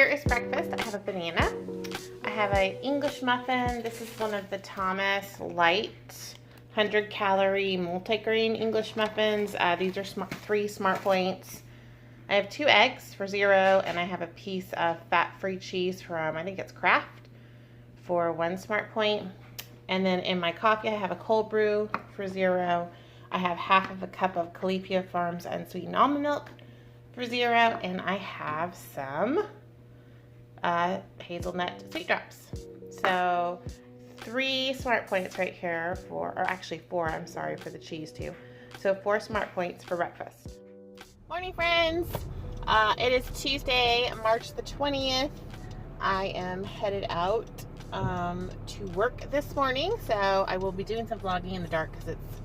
Here is breakfast. I have a banana. I have an English muffin. This is one of the Thomas Light 100-calorie multigrain English muffins. These are 3 Smart Points. I have 2 eggs for 0, and I have a piece of fat-free cheese from, I think it's Kraft, for 1 Smart Point. And then in my coffee, I have a cold brew for 0. I have half of a cup of Califia Farms unsweetened almond milk for 0, and I have some hazelnut sweet drops. So 3 Smart Points right here for, or actually 4, I'm sorry, for the cheese too. So 4 Smart Points for breakfast. Morning, friends. It is Tuesday, March the 20th. I am headed out to work this morning, so I will be doing some vlogging in the dark because it's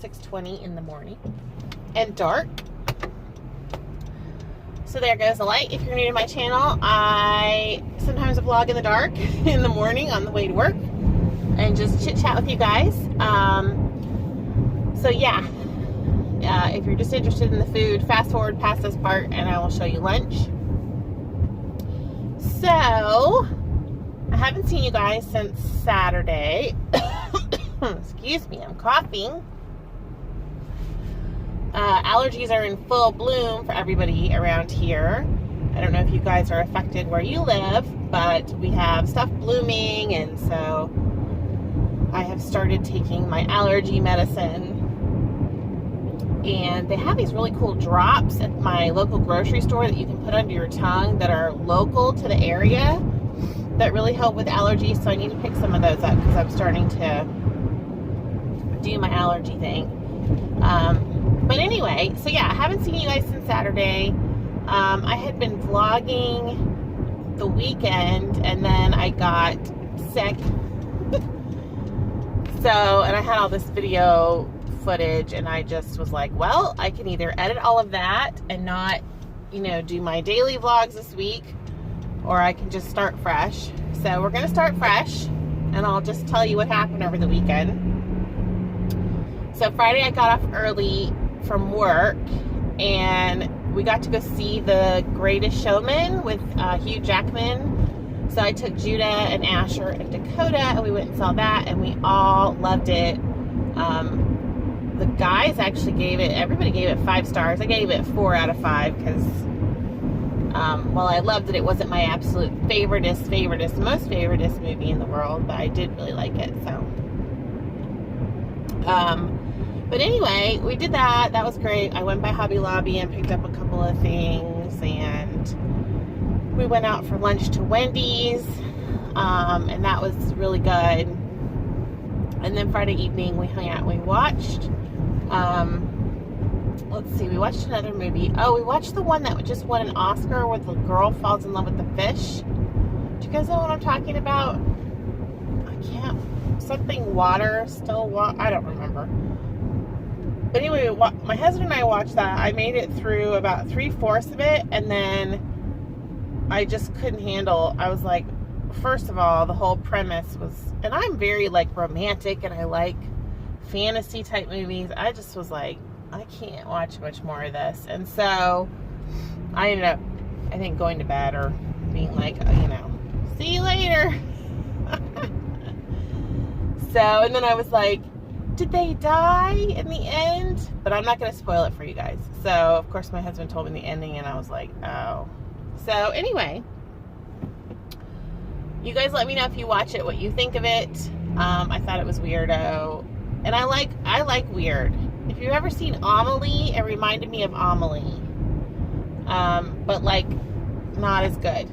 6:20 in the morning and dark. So there goes the light. If you're new to my channel, I sometimes vlog in the dark in the morning on the way to work and just chit chat with you guys. So yeah, if you're just interested in the food, fast forward past this part and I will show you lunch. So I haven't seen you guys since Saturday. Excuse me, I'm coughing. Allergies are in full bloom for everybody around here. I don't know if you guys are affected where you live, but we have stuff blooming, and so I have started taking my allergy medicine. And they have these really cool drops at my local grocery store that you can put under your tongue that are local to the area that really help with allergies. So I need to pick some of those up because I'm starting to do my allergy thing. But anyway, so yeah, I haven't seen you guys since Saturday. I had been vlogging the weekend and then I got sick. And I had all this video footage and I just was like, well, I can either edit all of that and not, do my daily vlogs this week, or I can just start fresh. So we're going to start fresh and I'll just tell you what happened over the weekend. So Friday I got off early from work and we got to go see The Greatest Showman with Hugh Jackman. So I took Judah and Asher and Dakota and we went and saw that and we all loved it. The guys actually everybody gave it 5 stars. I gave it 4 out of 5 because while I loved it, it wasn't my absolute most favoritist movie in the world, but I did really like it. So but anyway, we did that. That was great. I went by Hobby Lobby and picked up a couple of things, and we went out for lunch to Wendy's, and that was really good. And then Friday evening we hung out. We watched, let's see, we watched another movie. Oh, we watched the one that just won an Oscar where the girl falls in love with the fish. Do you guys know what I'm talking about? Something water, still water, I don't remember. But anyway, my husband and I watched that. I made it through about 3/4 of it, and then I just couldn't handle. I was like, first of all, the whole premise was, and I'm very romantic and I like fantasy type movies. I just was like, I can't watch much more of this. And so I ended up, I think, going to bed or being like, see you later. So, and then I was like, did they die in the end? But I'm not going to spoil it for you guys. So, of course, my husband told me the ending, and I was like, oh. So, anyway, you guys let me know if you watch it, what you think of it. I thought it was weirdo. And I like weird. If you've ever seen Amelie, it reminded me of Amelie. But, not as good.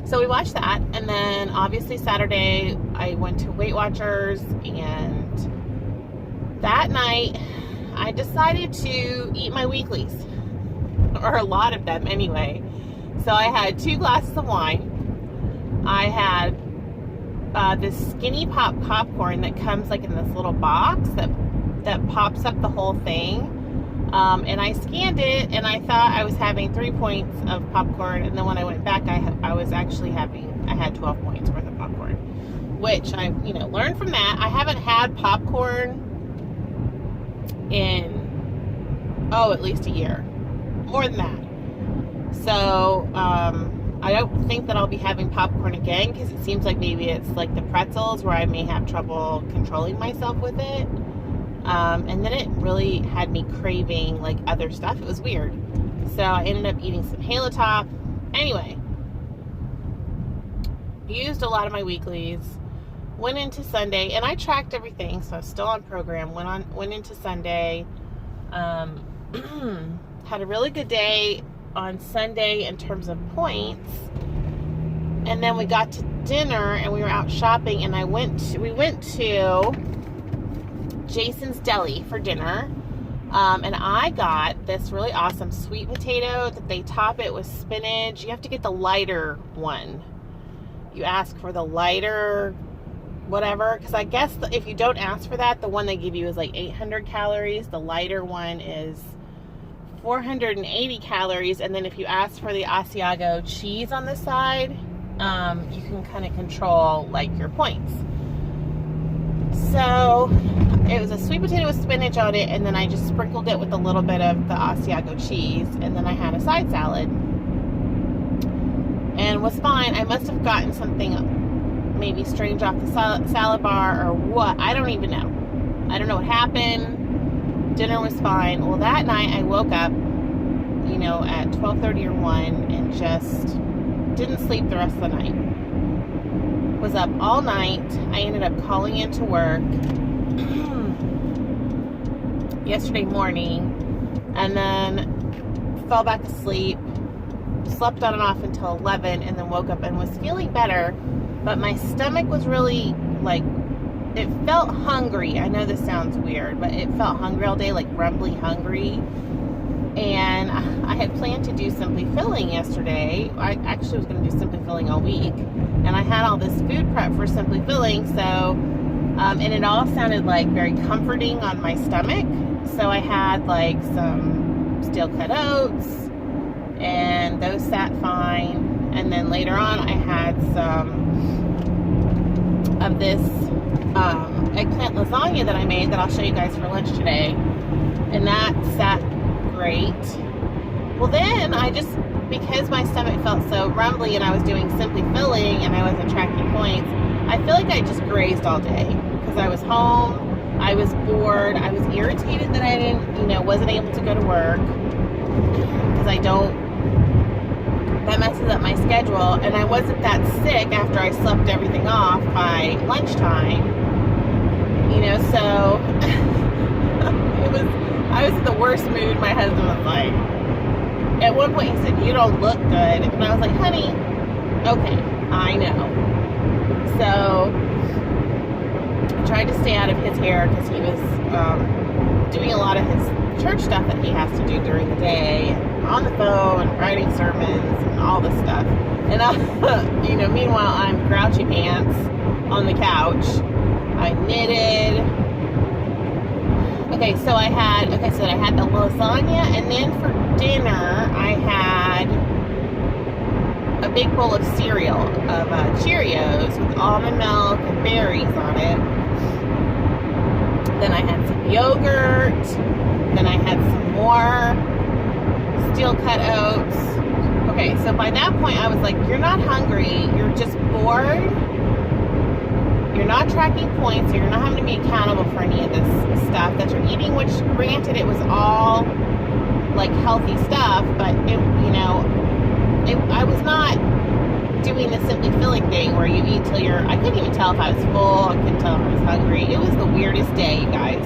So we watched that, and then obviously Saturday I went to Weight Watchers, and that night I decided to eat my weeklies, or a lot of them anyway. So I had 2 glasses of wine. I had this Skinny Pop popcorn that comes in this little box that pops up the whole thing. And I scanned it, and I thought I was having 3 points of popcorn, and then when I went back, I had 12 points worth of popcorn, which I, learned from that. I haven't had popcorn in, at least a year, more than that. So, I don't think that I'll be having popcorn again, because it seems like maybe it's like the pretzels where I may have trouble controlling myself with it. And then it really had me craving like other stuff. It was weird. So I ended up eating some Halo Top. Anyway, used a lot of my weeklies. Went into Sunday, and I tracked everything, so I was still on program. Went into Sunday. Had a really good day on Sunday in terms of points. And then we got to dinner, and we were out shopping, and we went to Jason's Deli for dinner. And I got this really awesome sweet potato that they top it with spinach. You have to get the lighter one. You ask for the lighter whatever, because I guess if you don't ask for that, the one they give you is like 800 calories. The lighter one is 480 calories. And then if you ask for the Asiago cheese on the side, you can kind of control like your points. So it was a sweet potato with spinach on it, and then I just sprinkled it with a little bit of the Asiago cheese, and then I had a side salad, and it was fine. I must have gotten something maybe strange off the salad bar or what. I don't even know. I don't know what happened. Dinner was fine. Well, that night I woke up, at 12:30 or 1, and just didn't sleep the rest of the night. Was up all night. I ended up calling into work yesterday morning, and then fell back asleep, slept on and off until 11, and then woke up and was feeling better, but my stomach was really like, it felt hungry. I know this sounds weird, but it felt hungry all day, like rumbly hungry. And I had planned to do Simply Filling yesterday. I actually was going to do Simply Filling all week, and I had all this food prep for Simply Filling, so and it all sounded like very comforting on my stomach. So I had like some steel cut oats, and those sat fine. And then later on I had some of this eggplant lasagna that I made that I'll show you guys for lunch today, and that sat great. Well, then because my stomach felt so rumbly and I was doing Simply Filling and I wasn't tracking points, I feel like I just grazed all day because I was home, I was bored, I was irritated that I wasn't able to go to work because that messes up my schedule, and I wasn't that sick after I slept everything off by lunchtime, so I was in the worst mood. My husband was like, at one point he said, "You don't look good." And I was like, "Honey, okay, I know." So I tried to stay out of his hair because he was doing a lot of his church stuff that he has to do during the day, and on the phone, and writing sermons, and all this stuff. And meanwhile, I'm grouchy pants on the couch. I knitted. Okay, so I had the lasagna, and then for dinner, I had a big bowl of cereal, of Cheerios with almond milk and berries on it. Then I had some yogurt. Then I had some more steel cut oats. Okay, so by that point, I was like, you're not hungry, you're just bored. You're not tracking points, so you're not having to be accountable for any of this stuff that you're eating, which granted it was all like healthy stuff, but I was not doing the Simply Filling thing where you eat till I couldn't even tell if I was full, I couldn't tell if I was hungry. It was the weirdest day, you guys.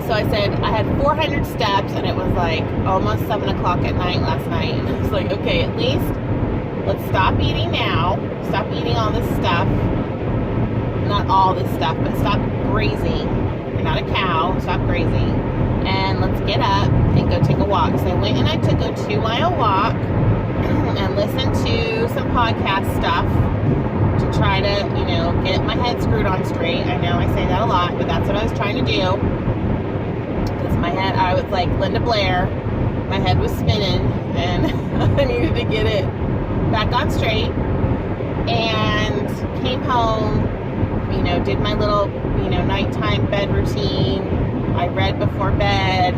So I said I had 400 steps, and it was like almost 7 o'clock at night last night, and I was like, okay, at least let's stop eating now. Stop eating all this stuff. Not all this stuff, but stop grazing. You're not a cow. Stop grazing. And let's get up and go take a walk. So I went and I took a 2-mile walk and listened to some podcast stuff to try to, get my head screwed on straight. I know I say that a lot, but that's what I was trying to do. Because my head, I was like Linda Blair. My head was spinning, and I needed to get it back on straight. And came home, did my little, nighttime bed routine. I read before bed,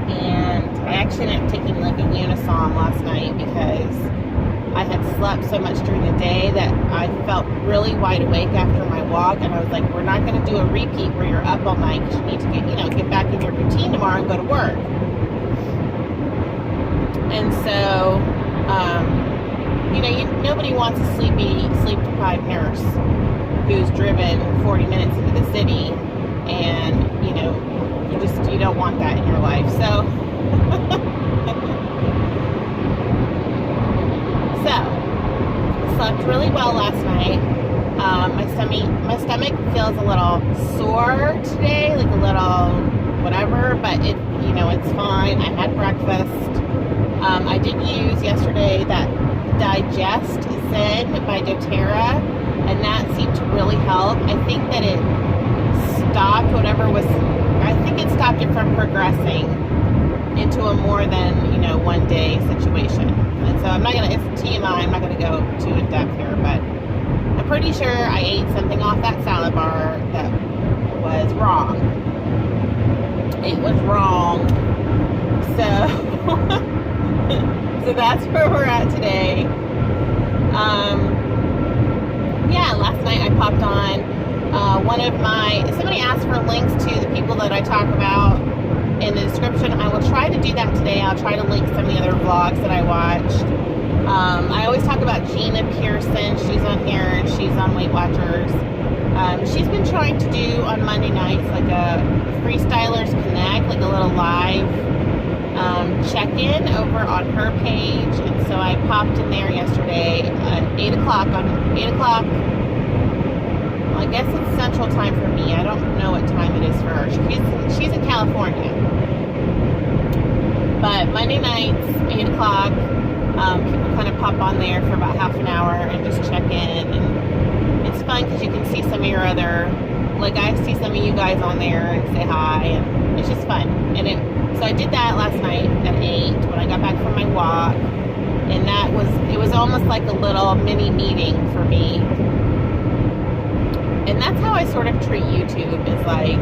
and I actually ended up taking like a unisom last night because I had slept so much during the day that I felt really wide awake after my walk, and I was like, we're not going to do a repeat where you're up all night because you need to get back in your routine tomorrow and go to work. And so, nobody wants a sleep-deprived nurse who's driven 40 minutes into the city, and, you don't want that in your life. So, slept really well last night. My stomach feels a little sore today, like a little whatever, but it's fine. I had breakfast. I did use yesterday that Digest Zen by doTERRA, and that seemed to really help. I think that it stopped it stopped it from progressing into a more than, 1 day situation. And so it's TMI, I'm not going to go too in depth here, but I'm pretty sure I ate something off that salad bar that was wrong. It was wrong. So, so that's where we're at today. Last night I popped on somebody asked for links to the people that I talk about in the description. I will try to do that today. I'll try to link some of the other vlogs that I watched. I always talk about Gina Pearson. She's on here and she's on Weight Watchers. She's been trying to do on Monday nights like a Freestylers Connect, like a little live check-in over on her page. And so I popped in there yesterday at 8 o'clock. I guess it's Central Time for me. I don't know what time it is for her. She's in California. But Monday nights, 8 o'clock, people kind of pop on there for about half an hour and just check in. And it's fun because you can see some of your other, like I see some of you guys on there and say hi. And it's just fun. So I did that last night at 8 when I got back from my walk. And it was almost like a little mini meeting for me. And that's how I sort of treat YouTube, is like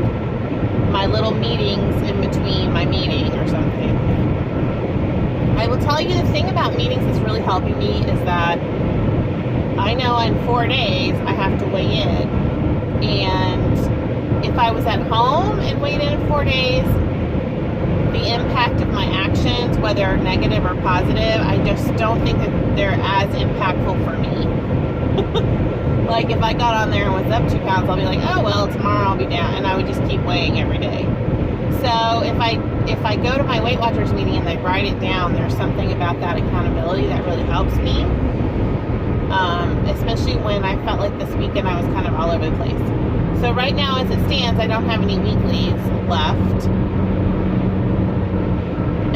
my little meetings in between my meeting or something. I will tell you the thing about meetings that's really helping me is that I know in 4 days I have to weigh in. And if I was at home and weighed in 4 days, the impact of my actions, whether negative or positive, I just don't think that they're as impactful for me. Like if I got on there and was up 2 pounds, I'll be like, oh well, tomorrow I'll be down, and I would just keep weighing every day. So if I go to my Weight Watchers meeting and I write it down, there's something about that accountability that really helps me. Especially when I felt like this weekend I was kind of all over the place. So right now, as it stands, I don't have any weeklies left.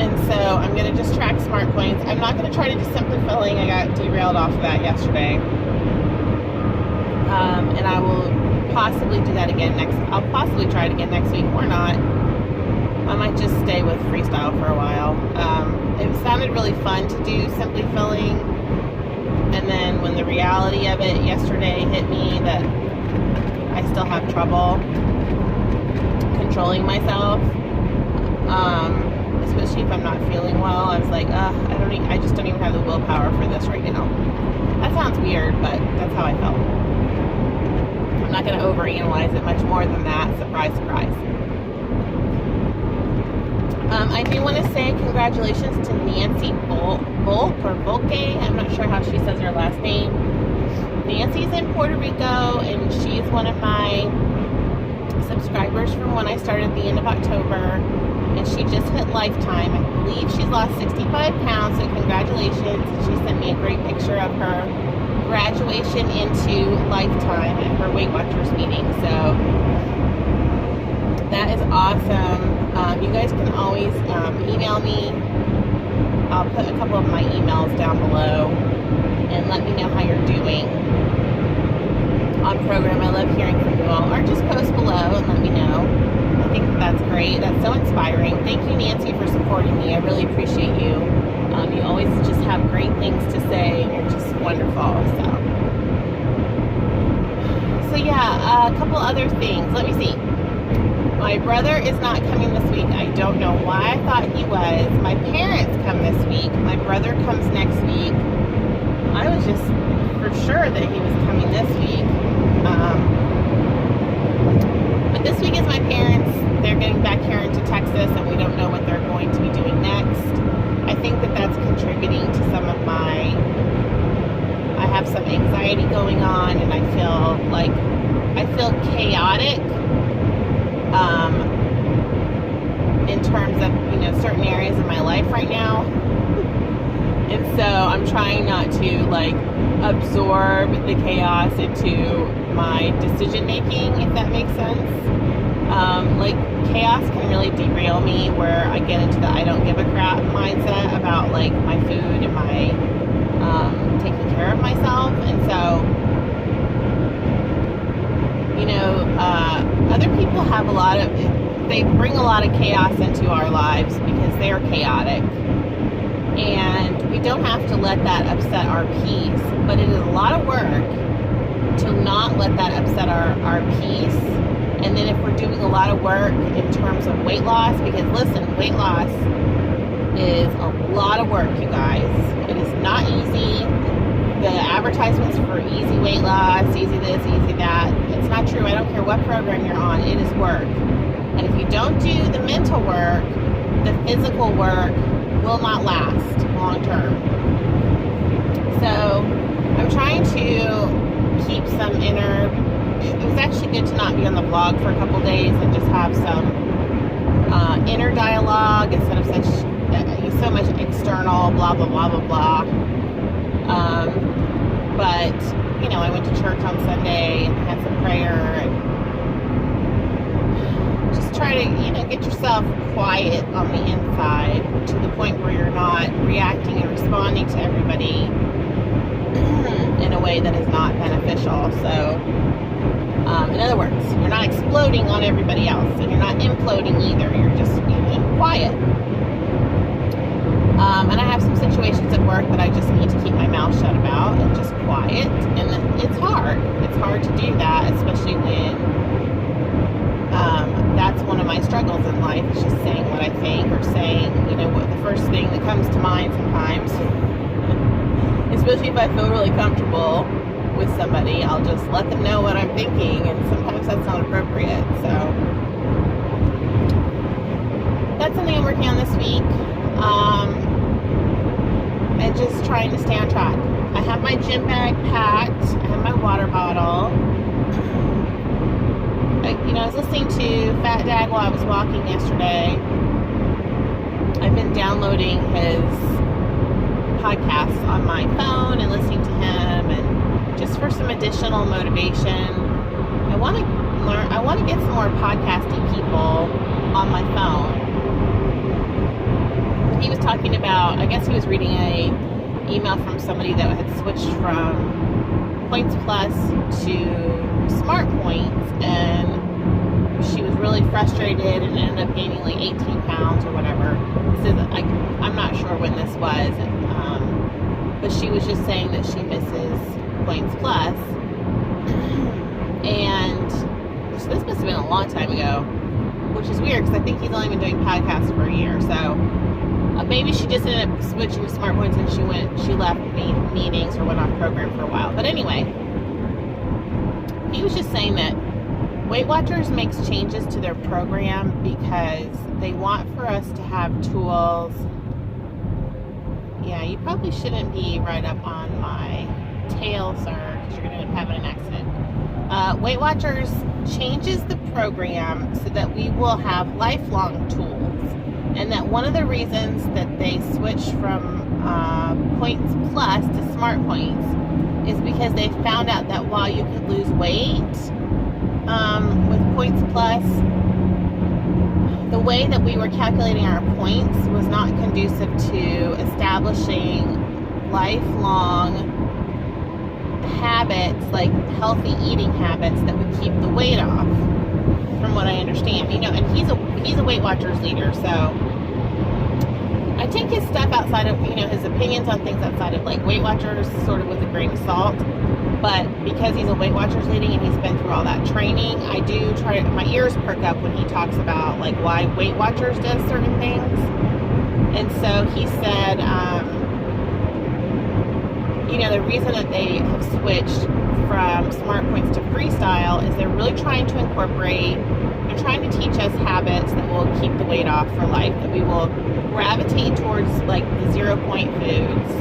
And so I'm going to just track Smart Points. I'm not going to try to do Simply Filling. I got derailed off of that yesterday. And I will possibly do that again I'll possibly try it again next week or not. I might just stay with Freestyle for a while. It sounded really fun to do Simply Filling. And then when the reality of it yesterday hit me that I still have trouble controlling myself, especially if I'm not feeling well, I was like, I just don't even have the willpower for this right now. That sounds weird, but that's how I felt. I'm not going to overanalyze it much more than that. Surprise, surprise. I do want to say congratulations to Nancy Volk or Volke. I'm not sure how she says her last name. Nancy's in Puerto Rico, and she's one of my subscribers from when I started at the end of October. And she just hit Lifetime. I believe she's lost 65 pounds, so congratulations. She sent me a great picture of her graduation into Lifetime at her Weight Watchers meeting. So that is awesome. You guys can always email me. I'll put a couple of my emails down below and let me know how you're doing on program. I love hearing from you all, or just post below and let me know. I think that's great. That's so inspiring. Thank you, Nancy, for supporting me. I really appreciate you. You always just have great things to say, and you're just wonderful. So yeah, a couple other things. Let me see. My brother is not coming this week. I don't know why I thought he was. My parents come this week. My brother comes next week. I was just for sure that he was coming this week. But this week is my parents. They're getting back here into Texas, and we don't know what they're going to be doing next. I think that that's contributing to some of I have some anxiety going on, and I feel chaotic in terms of, certain areas of my life right now. And so I'm trying not to absorb the chaos into my decision making, if that makes sense. Chaos can really derail me, where I get into the I don't give a crap mindset about my food and my taking care of myself. And so, other people have they bring a lot of chaos into our lives because they're chaotic. And we don't have to let that upset our peace, but it is a lot of work to not let that upset our peace. And then if we're doing a lot of work in terms of weight loss, because listen, weight loss is a lot of work, you guys. It is not easy. The advertisements for easy weight loss, easy this, easy that, it's not true. I don't care what program you're on, it is work. And if you don't do the mental work, the physical work will not last long term. So I'm trying to keep some it was actually good to not be on the vlog for a couple days and just have some inner dialogue instead of so much external blah blah blah blah blah. But I went to church on Sunday and had some prayer, and just try to get yourself quiet on the inside to the point where you're not reacting and responding to everybody in a way that is not beneficial. So in other words, you're not exploding on everybody else, and you're not imploding either. You're just quiet. And I have some situations at work that I just need to keep my mouth shut about and just quiet. And it's hard. It's hard to do that, especially when that's one of my struggles in life, is just saying what I think, or saying, what the first thing that comes to mind sometimes. Especially if I feel really comfortable with somebody, I'll just let them know what I'm thinking, and sometimes that's not appropriate. So that's something I'm working on this week. And just trying to stay on track. I have my gym bag packed. I have my water bottle. I was listening to Fat Dad while I was walking yesterday. I've been downloading his podcasts on my phone and listening to him, and just for some additional motivation. I want to get some more podcasting people on my phone. He was talking about, I guess he was reading a email from somebody that had switched from Points Plus to Smart Points, and she was really frustrated and ended up gaining 18 pounds or whatever. I'm not sure when this was, but she was just saying that she misses Points Plus. And so this must have been a long time ago, which is weird because I think he's only been doing podcasts for a year. So maybe she just ended up switching to Smart Points and she left meetings or went off program for a while. But anyway, he was just saying that Weight Watchers makes changes to their program because they want for us to have tools. Yeah, you probably shouldn't be right up on my tail, sir, because you're going to end up having an accident. Weight Watchers changes the program so that we will have lifelong tools. And that one of the reasons that they switched from Points Plus to Smart Points is because they found out that while you could lose weight with Points Plus, the way that we were calculating our points was not conducive to establishing lifelong habits, like healthy eating habits that would keep the weight off, from what I understand. And he's a Weight Watchers leader, so I take his stuff outside of, his opinions on things outside of Weight Watchers sort of with a grain of salt. But because he's a Weight Watchers leading and he's been through all that training, I do try to, my ears perk up when he talks about like why Weight Watchers does certain things. And so he said, you know, the reason that they have switched from Smart Points to Freestyle is they're really trying to incorporate, they're trying to teach us habits that will keep the weight off for life, that we will gravitate towards like the 0 point foods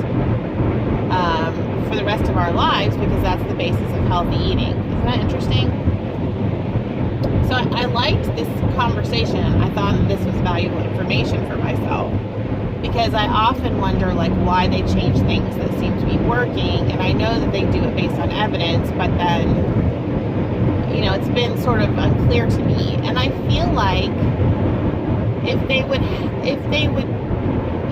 for the rest of our lives, because that's the basis of healthy eating. Isn't that interesting? So I liked this conversation. I thought that this was valuable information for myself, because I often wonder like why they change things that seem to be working, and I know that they do it based on evidence, but then, you know, it's been sort of unclear to me. And I feel like if they would,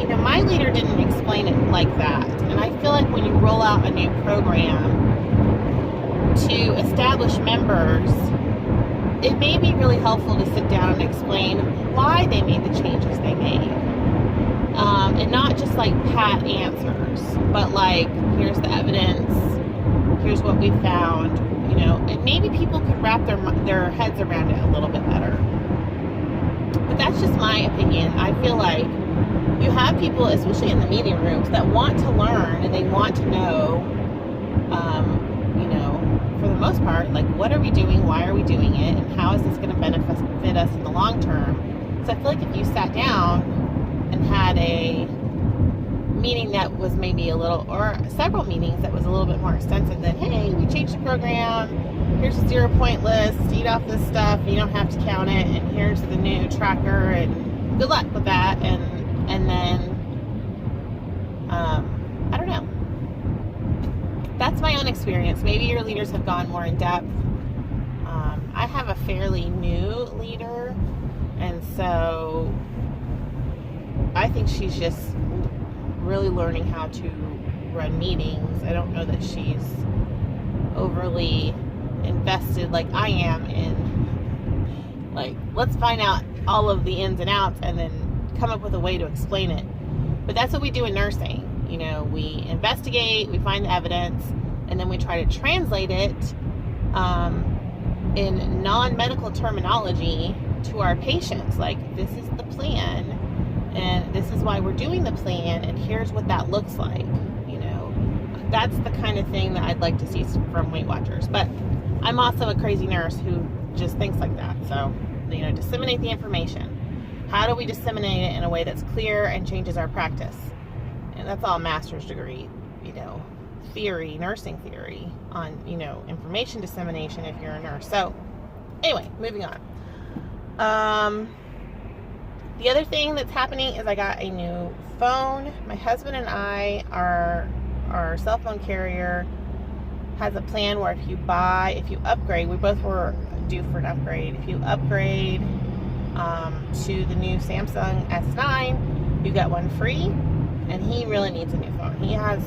you know, my leader didn't explain it like that. And I feel like when you roll out a new program to established members, it may be really helpful to sit down and explain why they made the changes they made. And not just like pat answers, but like, here's the evidence, here's what we found, you know, and maybe people could wrap their heads around it a little bit better. But that's just my opinion. I feel like you have people, especially in the meeting rooms, that want to learn and they want to know, you know, for the most part, like, what are we doing, why are we doing it, and how is this going to benefit us in the long term. So I feel like if you sat down and had a meeting that was maybe a little, or several meetings that was a little bit more extensive, than, hey, we changed the program, here's a 0 point list, eat off this stuff, you don't have to count it, and here's the new tracker, and good luck with that, and then I don't know, that's my own experience. Maybe your leaders have gone more in depth. I have a fairly new leader, and so I think she's just really learning how to run meetings. I don't know that she's overly invested like I am in, like, let's find out all of the ins and outs and then come up with a way to explain it. But that's what we do in nursing. You know, we investigate, we find the evidence, and then we try to translate it in non-medical terminology to our patients. Like, this is the plan, and this is why we're doing the plan, and here's what that looks like. You know, that's the kind of thing that I'd like to see from Weight Watchers. But I'm also a crazy nurse who just thinks like that. So, you know, disseminate the information. How do we disseminate it in a way that's clear and changes our practice? And that's all master's degree, you know, theory, nursing theory on, you know, information dissemination if you're a nurse. So anyway, moving on. The other thing that's happening is I got a new phone. My husband and I, our cell phone carrier has a plan where if you upgrade, we both were due for an upgrade. If you upgrade to the new Samsung S9, you get one free, and he really needs a new phone. He has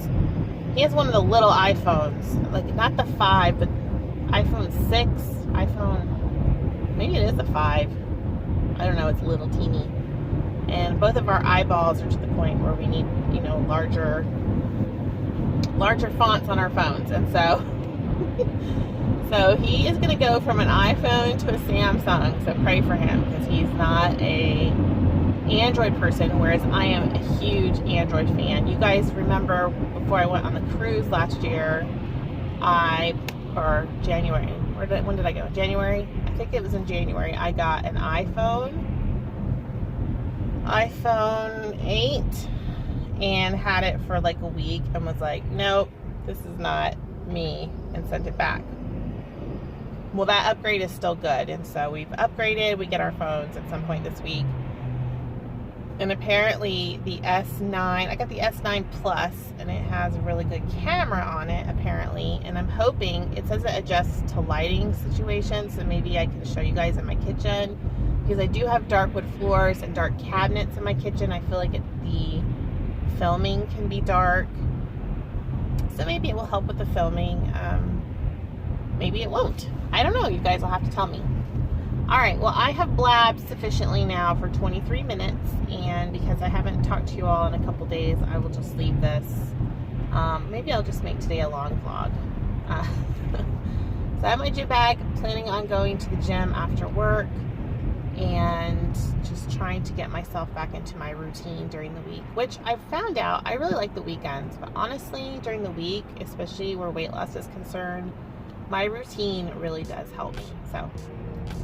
one of the little iPhones, like not the 5, but iPhone 6, maybe it is the 5. I don't know, it's a little teeny. And both of our eyeballs are to the point where we need, you know, larger fonts on our phones. And so so he is going to go from an iPhone to a Samsung. So pray for him, because he's not a Android person, whereas I am a huge Android fan. You guys remember before I went on the cruise last year, January, when did I go? January? I think it was in January. I got an iPhone 8, and had it for like a week and was like, nope, this is not me, and sent it back. Well, that upgrade is still good, and so we've upgraded. We get our phones at some point this week. And apparently the S9, I got the S9 Plus, and it has a really good camera on it, apparently. And I'm hoping, it says it adjusts to lighting situations, so maybe I can show you guys in my kitchen. Because I do have dark wood floors and dark cabinets in my kitchen. I feel like the filming can be dark. So maybe it will help with the filming. Maybe it won't. I don't know. You guys will have to tell me. Alright, well, I have blabbed sufficiently now for 23 minutes, and because I haven't talked to you all in a couple days, I will just leave this. Maybe I'll just make today a long vlog. So I have my gym bag, planning on going to the gym after work and just trying to get myself back into my routine during the week, which I've found out I really like the weekends, but honestly during the week, especially where weight loss is concerned, my routine really does help me. So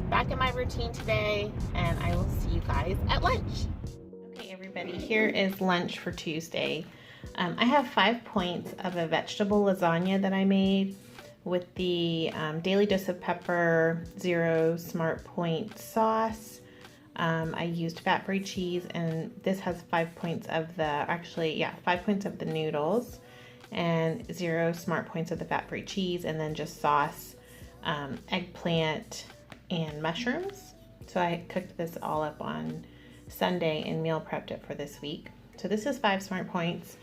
back in my routine today, and I will see you guys at lunch. Okay everybody, here is lunch for Tuesday. I have 5 points of a vegetable lasagna that I made with the Daily Dose of Pepper Zero Smart Point sauce. I used fat-free cheese, and this has 5 points of the, 5 points of the noodles and 0 smart points of the fat-free cheese, and then just sauce, eggplant, and mushrooms. So I cooked this all up on Sunday and meal prepped it for this week. So this is 5 smart points.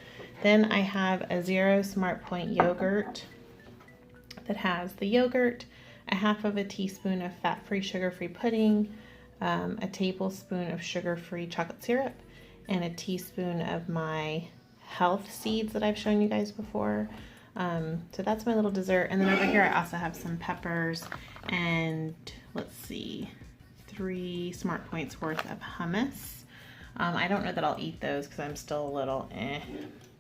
Then I have a 0 smart point yogurt that has the yogurt, a half of a teaspoon of fat-free, sugar-free pudding, a tablespoon of sugar-free chocolate syrup, and a teaspoon of my health seeds that I've shown you guys before. So that's my little dessert. And then over here I also have some peppers and, let's see, 3 smart points worth of hummus. I don't know that I'll eat those because I'm still a little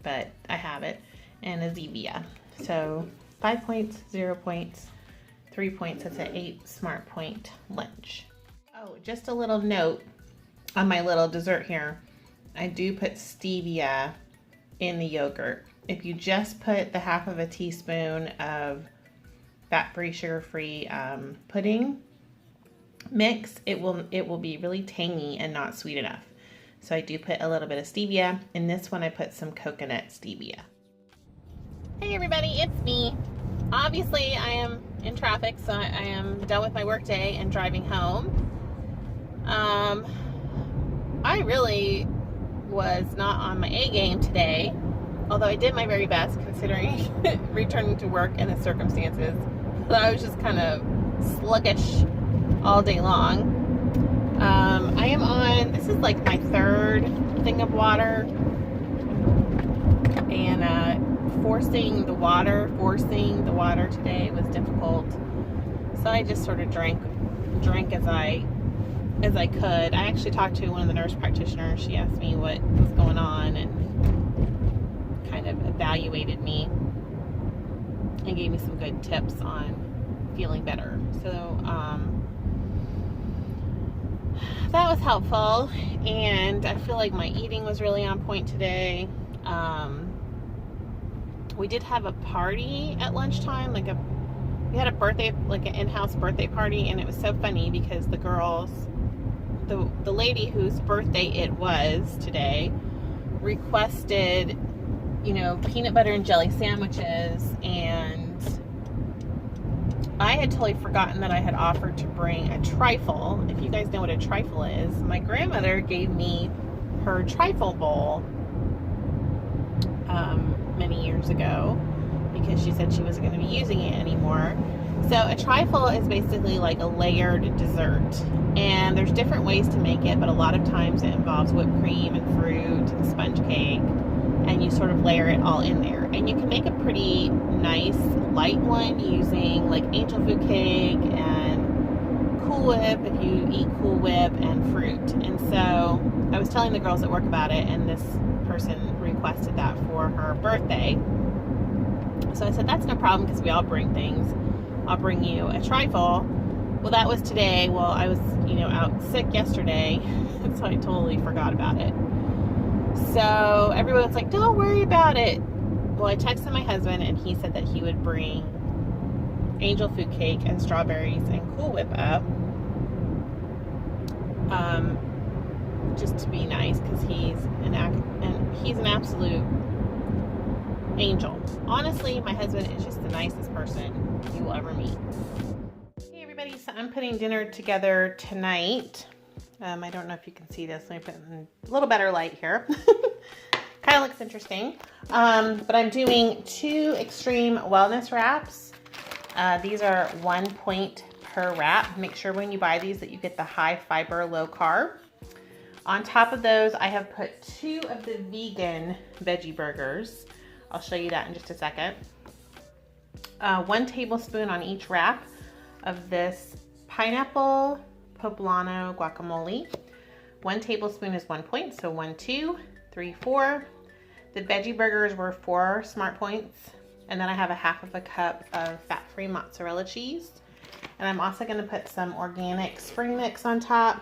but I have it, and a Zevia. So 5 points, 0 points, 3 points. That's an 8 smart point lunch. Oh, just a little note on my little dessert here. I do put stevia in the yogurt. If you just put the half of a teaspoon of fat-free, sugar-free pudding mix, it will be really tangy and not sweet enough. So I do put a little bit of stevia. In this one, I put some coconut stevia. Hey everybody, it's me. Obviously, I am in traffic, so I am done with my work day and driving home. I really was not on my A game today, although I did my very best considering returning to work and the circumstances. So I was just kind of sluggish all day long. I am on, this is like my 3rd thing of water, and forcing the water today was difficult. So I just sort of drank as I could. I actually talked to one of the nurse practitioners. She asked me what was going on and kind of evaluated me and gave me some good tips on feeling better. So that was helpful, and I feel like my eating was really on point today. We did have a party at lunchtime, we had a birthday, like an in-house birthday party, and it was so funny because the girls, the lady whose birthday it was today requested, peanut butter and jelly sandwiches, and I had totally forgotten that I had offered to bring a trifle. If you guys know what a trifle is, my grandmother gave me her trifle bowl many years ago because she said she wasn't going to be using it anymore. So a trifle is basically like a layered dessert, and there's different ways to make it, but a lot of times it involves whipped cream and fruit and sponge cake, and you sort of layer it all in there. And you can make a pretty nice light one using like angel food cake and Cool Whip if you eat Cool Whip, and fruit. And so I was telling the girls at work about it, and this person requested that for her birthday. So I said, that's no problem because we all bring things. I'll bring you a trifle. Well, that was today. Well, I was, out sick yesterday, so I totally forgot about it. So everyone's like, don't worry about it. Well, I texted my husband, and he said that he would bring angel food cake and strawberries and Cool Whip up, just to be nice, because he's an absolute angel. Honestly, my husband is just the nicest person you will ever meet. Hey everybody, so I'm putting dinner together tonight. I don't know if you can see this. Let me put it in a little better light here. Kind of looks interesting. But I'm doing 2 extreme wellness wraps. These are 1 point per wrap. Make sure when you buy these that you get the high fiber, low carb. On top of those, I have put 2 of the vegan veggie burgers. I'll show you that in just a second. 1 tablespoon on each wrap of this pineapple poblano guacamole. 1 tablespoon is 1 point, so 1, 2, 3, 4. The veggie burgers were 4 smart points. And then I have a half of a cup of fat-free mozzarella cheese. And I'm also gonna put some organic spring mix on top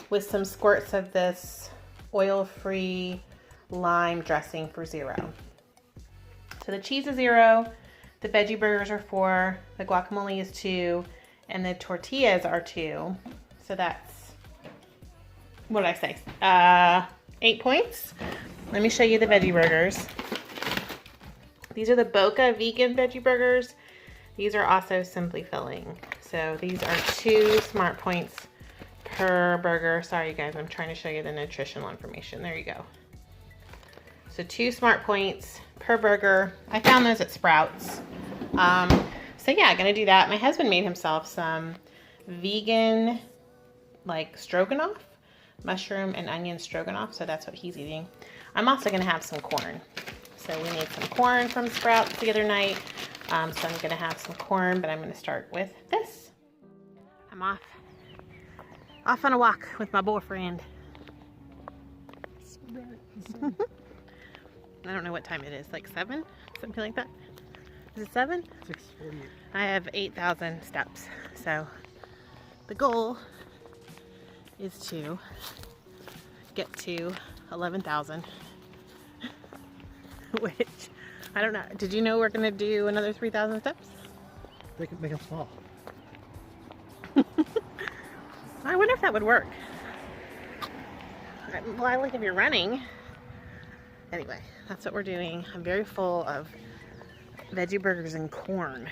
with some squirts of this oil-free lime dressing for 0. So the cheese is 0, the veggie burgers are 4, the guacamole is 2, and the tortillas are 2. So that's, what did I say? 8 points. Let me show you the veggie burgers. These are the Boca vegan veggie burgers. These are also simply filling. So these are 2 smart points per burger. Sorry you guys, I'm trying to show you the nutritional information. There you go. So 2 smart points per burger. I found those at Sprouts. So yeah, I'm gonna do that. My husband made himself some vegan, like stroganoff, mushroom and onion stroganoff. So that's what he's eating. I'm also gonna have some corn. So we made some corn from Sprouts the other night. So I'm gonna have some corn, but I'm gonna start with this. I'm off on a walk with my boyfriend. I don't know what time it is, like 7? Something like that. Is it 7? 6:48. I have 8,000 steps. So the goal is to get to 11,000. Which, I don't know. Did you know we're going to do another 3,000 steps? They can make them small. I wonder if that would work. Well, I like if you're running. Anyway, that's what we're doing. I'm very full of veggie burgers and corn.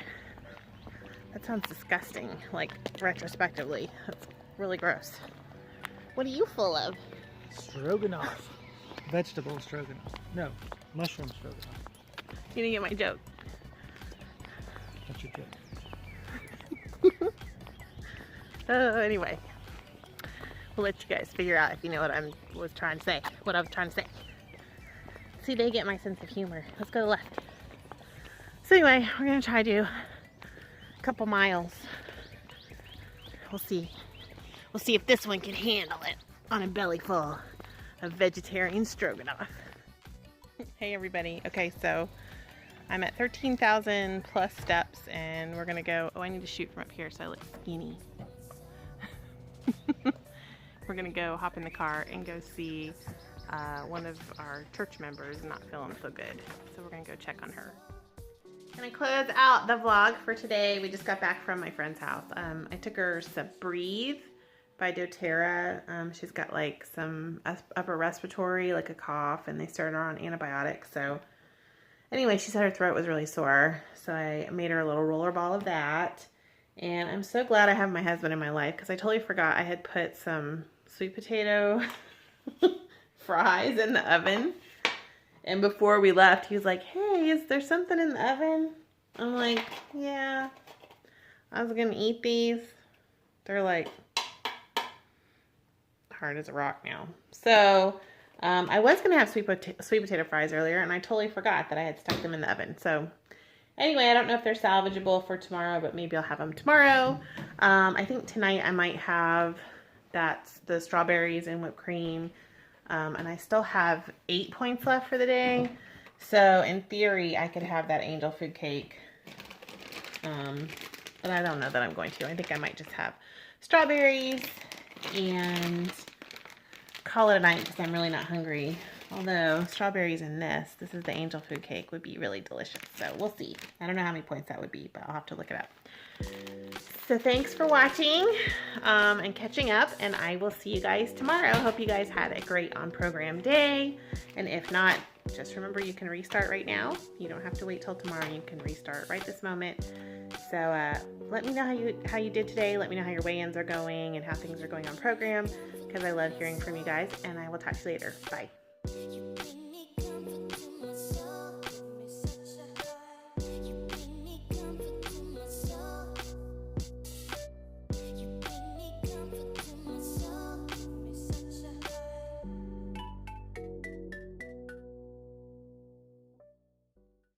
That sounds disgusting, like retrospectively. That's really gross. What are you full of? Stroganoff. Vegetable stroganoff. No, mushroom stroganoff. You didn't get my joke. That's your joke. Anyway, we'll let you guys figure out if you know what I was trying to say. See, they get my sense of humor. Let's go to the left. So anyway, we're gonna try to do a couple miles. We'll see. We'll see if this one can handle it on a belly full of vegetarian stroganoff. Hey everybody. Okay, so I'm at 13,000 plus steps and we're gonna go, oh, I need to shoot from up here so I look skinny. We're gonna go hop in the car and go see one of our church members not feeling so good. So we're gonna go check on her. Can I close out the vlog for today? We just got back from my friend's house. I took her some Breathe by doTERRA. She's got like some upper respiratory, like a cough, and they started her on antibiotics. So anyway, she said her throat was really sore. So I made her a little roller ball of that. And I'm so glad I have my husband in my life because I totally forgot I had put some sweet potato fries in the oven. And before we left, he was like, hey, is there something in the oven? I'm like, yeah, I was gonna eat these. They're like hard as a rock now. So I was gonna have sweet potato fries earlier and I totally forgot that I had stuck them in the oven. So anyway, I don't know if they're salvageable for tomorrow, but maybe I'll have them tomorrow. I think tonight I might have the strawberries and whipped cream. And I still have 8 points left for the day. So in theory, I could have that angel food cake. But I don't know that I'm going to. I think I might just have strawberries and call it a night because I'm really not hungry. Although strawberries in this is the angel food cake, would be really delicious. So we'll see. I don't know how many points that would be, but I'll have to look it up. So thanks for watching and catching up, and I will see you guys tomorrow. Hope you guys had a great on-program day, and if not, just remember you can restart right now. You don't have to wait till tomorrow. You can restart right this moment. So let me know how you did today. Let me know how your weigh-ins are going and how things are going on program, because I love hearing from you guys, and I will talk to you later. Bye.